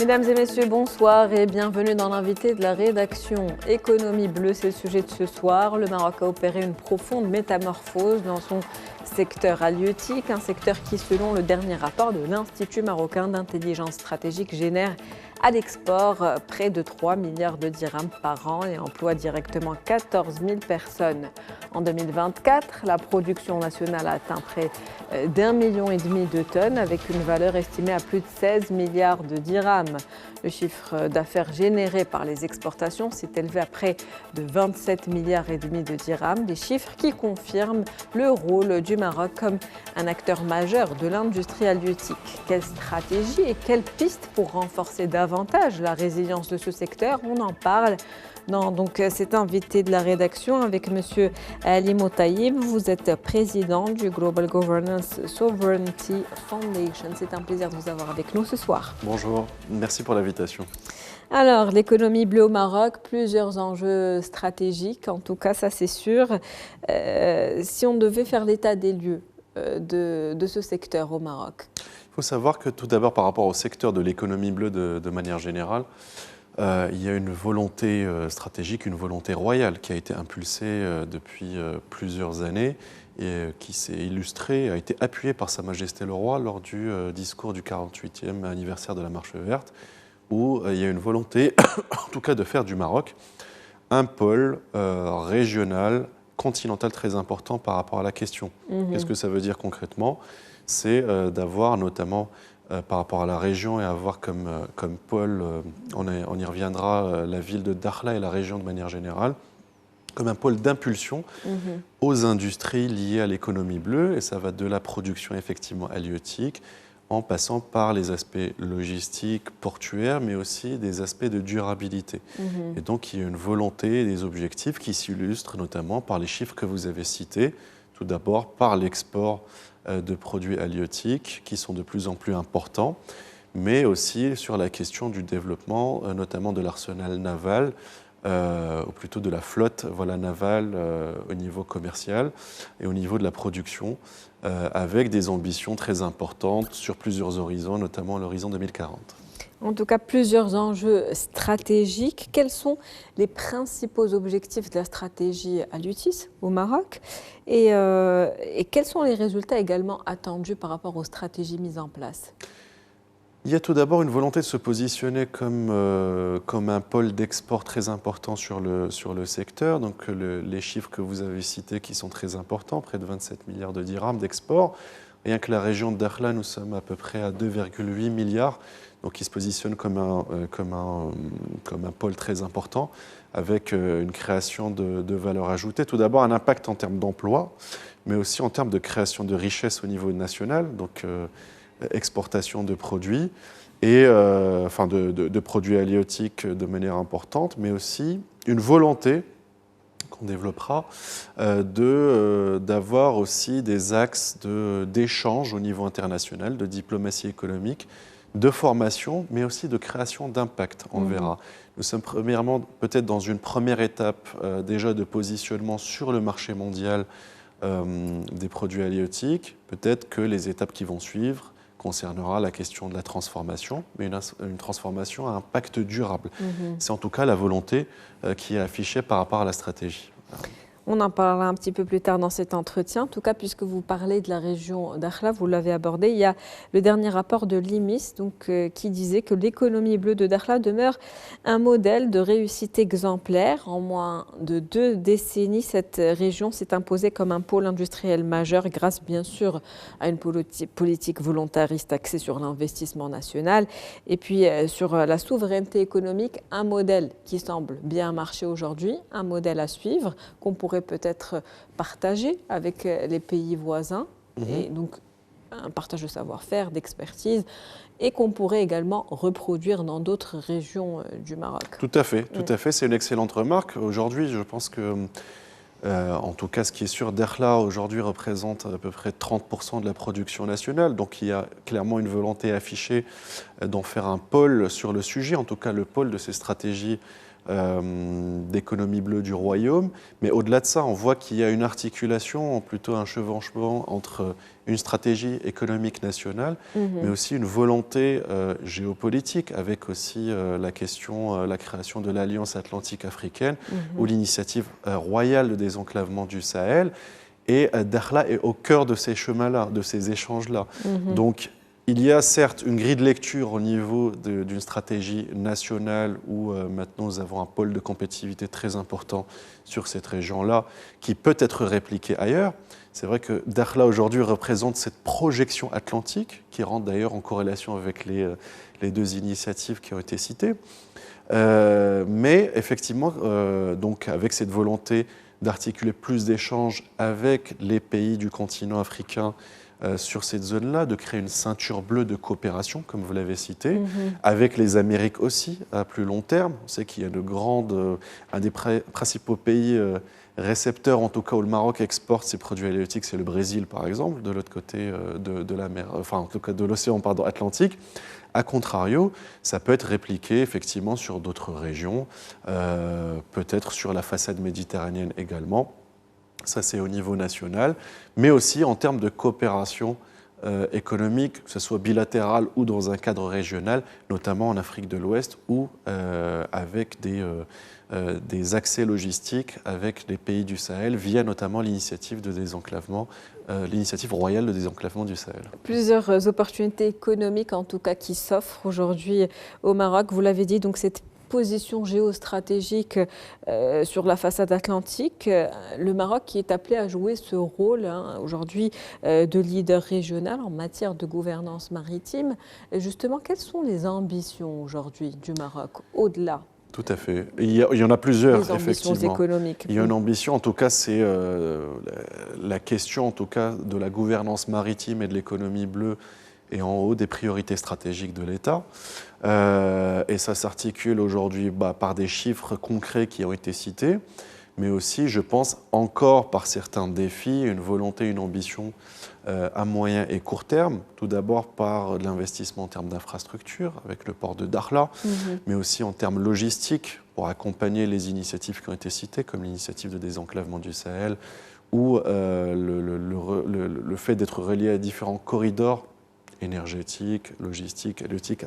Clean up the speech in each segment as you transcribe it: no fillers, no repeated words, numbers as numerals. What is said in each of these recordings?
Mesdames et messieurs, bonsoir et bienvenue dans l'invité de la rédaction. Économie bleue, c'est le sujet de ce soir. Le Maroc a opéré une profonde métamorphose dans son secteur halieutique, un secteur qui, selon le dernier rapport de l'Institut marocain d'intelligence stratégique, génère à l'export près de 3 milliards de dirhams par an et emploie directement 14 000 personnes. En 2024, la production nationale a atteint près d'1,5 million de tonnes avec une valeur estimée à plus de 16 milliards de dirhams. Le chiffre d'affaires généré par les exportations s'est élevé à près de 27 milliards et demi de dirhams, des chiffres qui confirment le rôle du Maroc comme un acteur majeur de l'industrie halieutique. Quelle stratégie et quelles pistes pour renforcer davantage la résilience de ce secteur? On en parle dans cet invité de la rédaction avec M. Ali Motaïb. Vous êtes président du Global Governance Sovereignty Foundation. C'est un plaisir de vous avoir avec nous ce soir. Bonjour, merci pour l'invitation. Alors, l'économie bleue au Maroc, plusieurs enjeux stratégiques, en tout cas, ça c'est sûr. Si on devait faire l'état des lieux de ce secteur au Maroc. Il faut savoir que tout d'abord, par rapport au secteur de l'économie bleue de manière générale, il y a une volonté stratégique, une volonté royale qui a été impulsée depuis plusieurs années et qui s'est illustrée, a été appuyée par Sa Majesté le Roi lors du discours du 48e anniversaire de la Marche verte, où il y a une volonté, en tout cas, de faire du Maroc un pôle régional, continental très important par rapport à la question. Qu'est-ce que ça veut dire concrètement? C'est d'avoir notamment par rapport à la région et avoir comme pôle, on y reviendra, la ville de Dakhla et la région de manière générale, comme un pôle d'impulsion aux industries liées à l'économie bleue. Et ça va de la production effectivement halieutique, en passant par les aspects logistiques, portuaires, mais aussi des aspects de durabilité. Et donc il y a une volonté et des objectifs qui s'illustrent notamment par les chiffres que vous avez cités, tout d'abord par l'export de produits halieutiques qui sont de plus en plus importants, mais aussi sur la question du développement, notamment de l'arsenal naval, ou plutôt de la flotte navale au niveau commercial et au niveau de la production, avec des ambitions très importantes sur plusieurs horizons, notamment l'horizon 2040. En tout cas, plusieurs enjeux stratégiques. Quels sont les principaux objectifs de la stratégie Haliotis au Maroc et quels sont les résultats également attendus par rapport aux stratégies mises en place? Il y a tout d'abord une volonté de se positionner comme un pôle d'export très important sur le secteur. Donc les chiffres que vous avez cités qui sont très importants, près de 27 milliards de dirhams d'export. Rien que la région de Dakhla, nous sommes à peu près à 2,8 milliards. Donc il se positionne comme un pôle très important, avec une création de valeur ajoutée. Tout d'abord, un impact en termes d'emploi, mais aussi en termes de création de richesse au niveau national, donc exportation de produits, et, de produits halieutiques de manière importante, mais aussi une volonté qu'on développera, d'avoir aussi des axes d'échange au niveau international, de diplomatie économique, de formation, mais aussi de création d'impact, on verra. Nous sommes premièrement peut-être dans une première étape déjà de positionnement sur le marché mondial des produits halieutiques. Peut-être que les étapes qui vont suivre concernera la question de la transformation, mais une transformation à impact durable. C'est en tout cas la volonté qui est affichée par rapport à la stratégie. On en parlera un petit peu plus tard dans cet entretien. En tout cas, puisque vous parlez de la région Dakhla, vous l'avez abordé, il y a le dernier rapport de l'IMIS qui disait que l'économie bleue de Dakhla demeure un modèle de réussite exemplaire. En moins de 2 décennies, cette région s'est imposée comme un pôle industriel majeur grâce bien sûr à une politique volontariste axée sur l'investissement national et puis sur la souveraineté économique, un modèle qui semble bien marcher aujourd'hui, un modèle à suivre qu'on pourrait peut-être partager avec les pays voisins, et donc un partage de savoir-faire, d'expertise, et qu'on pourrait également reproduire dans d'autres régions du Maroc. Tout à fait, c'est une excellente remarque. Aujourd'hui, je pense que, en tout cas, ce qui est sûr, Dakhla aujourd'hui représente à peu près 30% de la production nationale, donc il y a clairement une volonté affichée d'en faire un pôle sur le sujet, en tout cas le pôle de ces stratégies d'économie bleue du royaume. Mais au-delà de ça, on voit qu'il y a une articulation, plutôt un chevauchement entre une stratégie économique nationale, mais aussi une volonté géopolitique, avec aussi la création de l'Alliance Atlantique africaine, ou l'initiative royale de désenclavement du Sahel. Et Dakhla est au cœur de ces chemins-là, de ces échanges-là. Donc, il y a certes une grille de lecture au niveau d'une stratégie nationale où maintenant nous avons un pôle de compétitivité très important sur cette région-là qui peut être répliqué ailleurs. C'est vrai que Dakhla aujourd'hui représente cette projection atlantique qui rentre d'ailleurs en corrélation avec les deux initiatives qui ont été citées. Mais effectivement, donc avec cette volonté d'articuler plus d'échanges avec les pays du continent africain sur cette zone-là, de créer une ceinture bleue de coopération, comme vous l'avez cité, avec les Amériques aussi, à plus long terme. On sait qu'il y a un des principaux pays récepteurs, en tout cas où le Maroc exporte ses produits halieutiques, c'est le Brésil, par exemple, de l'autre côté de la mer, enfin en tout cas de l'océan Atlantique. A contrario, ça peut être répliqué effectivement sur d'autres régions, peut-être sur la façade méditerranéenne également. Ça, c'est au niveau national, mais aussi en termes de coopération économique, que ce soit bilatérale ou dans un cadre régional, notamment en Afrique de l'Ouest, ou avec des accès logistiques avec les pays du Sahel, via notamment l'initiative de désenclavement, l'initiative royale de désenclavement du Sahel. Plusieurs opportunités économiques, en tout cas, qui s'offrent aujourd'hui au Maroc. Vous l'avez dit, donc cette position géostratégique sur la façade atlantique, le Maroc qui est appelé à jouer ce rôle aujourd'hui de leader régional en matière de gouvernance maritime. Justement, quelles sont les ambitions aujourd'hui du Maroc au-delà? Tout à fait. Il y en a plusieurs, les ambitions effectivement. Économiques. Il y a une ambition, en tout cas, c'est la question, en tout cas, de la gouvernance maritime et de l'économie bleue est en haut des priorités stratégiques de l'État. Et ça s'articule aujourd'hui par des chiffres concrets qui ont été cités, mais aussi, je pense, encore par certains défis, une volonté, une ambition à moyen et court terme. Tout d'abord par l'investissement en termes d'infrastructures, avec le port de Dakhla, mais aussi en termes logistiques, pour accompagner les initiatives qui ont été citées, comme l'initiative de désenclavement du Sahel, ou le fait d'être relié à différents corridors énergétiques, logistiques, halieutiques,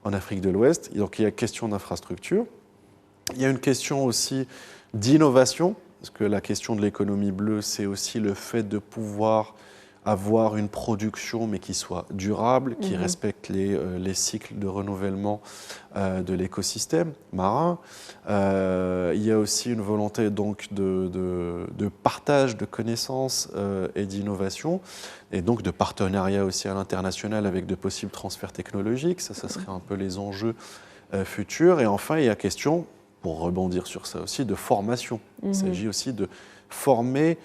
en Afrique de l'Ouest. Donc il y a une question d'infrastructure. Il y a une question aussi d'innovation, parce que la question de l'économie bleue, c'est aussi le fait de pouvoir avoir une production, mais qui soit durable, qui respecte les cycles de renouvellement de l'écosystème marin. Il y a aussi une volonté donc de partage de connaissances et d'innovation, et donc de partenariat aussi à l'international avec de possibles transferts technologiques. Ça serait un peu les enjeux futurs. Et enfin, il y a question, pour rebondir sur ça aussi, de formation. Il s'agit aussi de former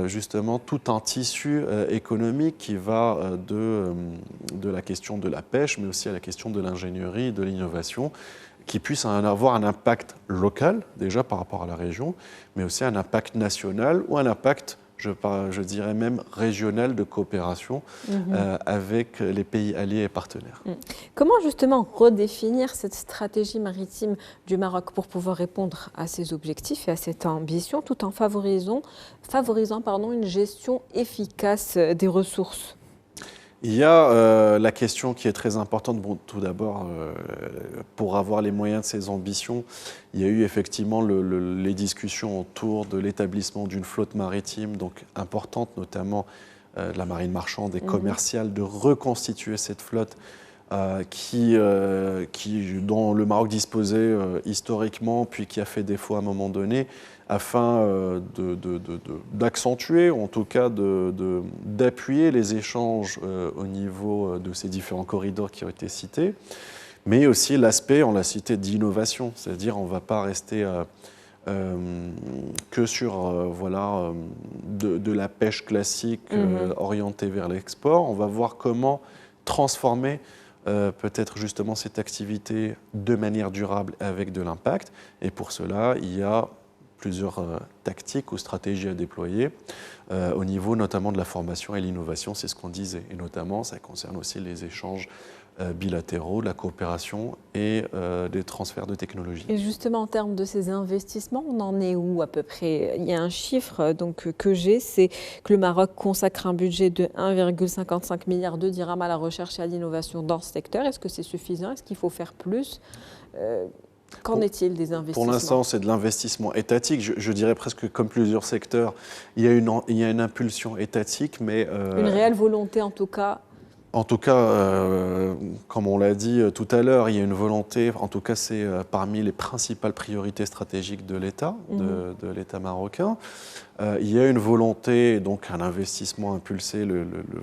justement tout un tissu économique qui va de la question de la pêche, mais aussi à la question de l'ingénierie, de l'innovation, qui puisse avoir un impact local, déjà par rapport à la région, mais aussi un impact national ou un impact, je dirais même, régional de coopération avec les pays alliés et partenaires. Comment justement redéfinir cette stratégie maritime du Maroc pour pouvoir répondre à ces objectifs et à cette ambition, tout en favorisant une gestion efficace des ressources? Il y a la question qui est très importante. Bon, tout d'abord, pour avoir les moyens de ces ambitions, il y a eu effectivement les discussions autour de l'établissement d'une flotte maritime, donc importante, notamment de la marine marchande et commerciale, de reconstituer cette flotte dont le Maroc disposait historiquement, puis qui a fait défaut à un moment donné, afin d'accentuer, ou en tout cas d'appuyer les échanges au niveau de ces différents corridors qui ont été cités, mais aussi l'aspect, on l'a cité, d'innovation, c'est-à-dire on ne va pas rester que sur de la pêche classique orientée vers l'export. On va voir comment transformer peut-être justement cette activité de manière durable avec de l'impact. Et pour cela, il y a plusieurs tactiques ou stratégies à déployer au niveau notamment de la formation et l'innovation, c'est ce qu'on disait. Et notamment, ça concerne aussi les échanges bilatéraux, la coopération et des transferts de technologies. Et justement, en termes de ces investissements, on en est où à peu près? Il y a un chiffre que j'ai, c'est que le Maroc consacre un budget de 1,55 milliard de dirhams à la recherche et à l'innovation dans ce secteur. Est-ce que c'est suffisant? Est-ce qu'il faut faire plus? Qu'en est-il des investissements? Pour l'instant, c'est de l'investissement étatique. Je dirais presque comme plusieurs secteurs. Il y a une impulsion étatique, mais... une réelle volonté en tout cas. En tout cas, comme on l'a dit tout à l'heure, il y a une volonté, en tout cas c'est parmi les principales priorités stratégiques de l'État, de l'État marocain. Il y a une volonté, donc un investissement impulsé,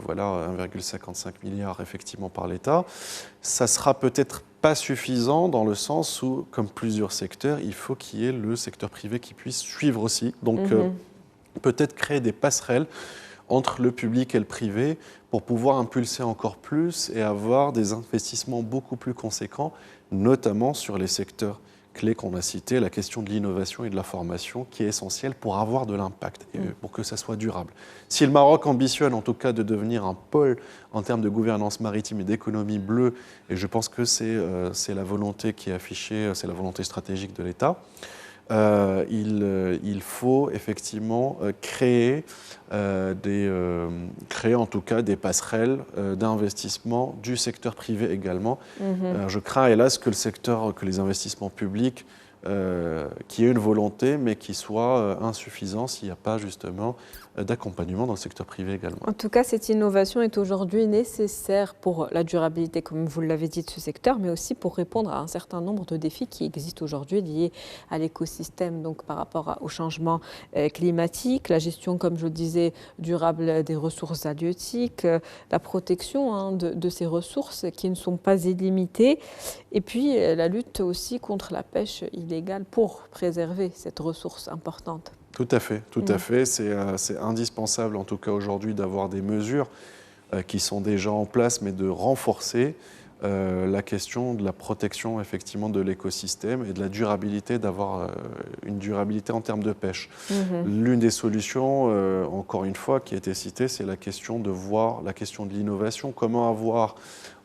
voilà, 1,55 milliard effectivement par l'État. Ça sera peut-être pas suffisant dans le sens où, comme plusieurs secteurs, il faut qu'il y ait le secteur privé qui puisse suivre aussi. Donc peut-être créer des passerelles entre le public et le privé pour pouvoir impulser encore plus et avoir des investissements beaucoup plus conséquents, notamment sur les secteurs clés qu'on a cités, la question de l'innovation et de la formation qui est essentielle pour avoir de l'impact et pour que ça soit durable. Si le Maroc ambitionne en tout cas de devenir un pôle en termes de gouvernance maritime et d'économie bleue, et je pense que c'est la volonté qui est affichée, c'est la volonté stratégique de l'État, il faut effectivement créer en tout cas des passerelles d'investissement du secteur privé également. Je crains hélas que les investissements publics qui aient une volonté mais qui soient insuffisants s'il n'y a pas justement d'accompagnement dans le secteur privé également. En tout cas, cette innovation est aujourd'hui nécessaire pour la durabilité, comme vous l'avez dit, de ce secteur, mais aussi pour répondre à un certain nombre de défis qui existent aujourd'hui liés à l'écosystème, donc par rapport au changement climatique, la gestion, comme je le disais, durable des ressources halieutiques, la protection de ces ressources qui ne sont pas illimitées, et puis la lutte aussi contre la pêche illégale pour préserver cette ressource importante. Tout à fait, tout à fait. C'est indispensable en tout cas aujourd'hui d'avoir des mesures qui sont déjà en place, mais de renforcer la question de la protection effectivement de l'écosystème et de la durabilité, d'avoir une durabilité en termes de pêche. L'une des solutions, encore une fois, qui a été citée, c'est la question de voir la question de l'innovation, comment avoir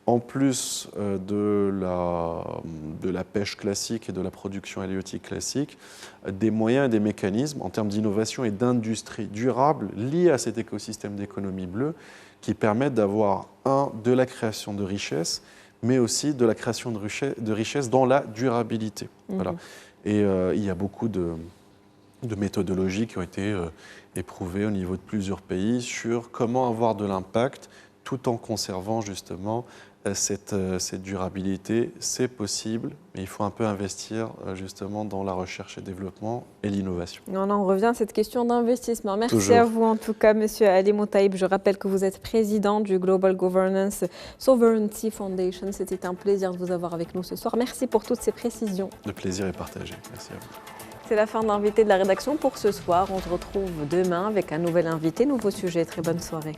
en plus de la pêche classique et de la production halieutique classique, des moyens et des mécanismes en termes d'innovation et d'industrie durable liés à cet écosystème d'économie bleue qui permettent d'avoir, de la création de richesses, mais aussi de la création de richesses dans la durabilité. Voilà. Et il y a beaucoup de méthodologies qui ont été éprouvées au niveau de plusieurs pays sur comment avoir de l'impact tout en conservant justement cette durabilité. C'est possible, mais il faut un peu investir justement dans la recherche et développement et l'innovation. On en revient à cette question d'investissement. Merci Toujours. à vous en tout cas, Monsieur Ali Moutaïb. Je rappelle que vous êtes président du Global Governance Sovereignty Foundation. C'était un plaisir de vous avoir avec nous ce soir. Merci pour toutes ces précisions. Le plaisir est partagé. Merci à vous. C'est la fin de l'invité de la rédaction pour ce soir. On se retrouve demain avec un nouvel invité, nouveau sujet. Très bonne soirée.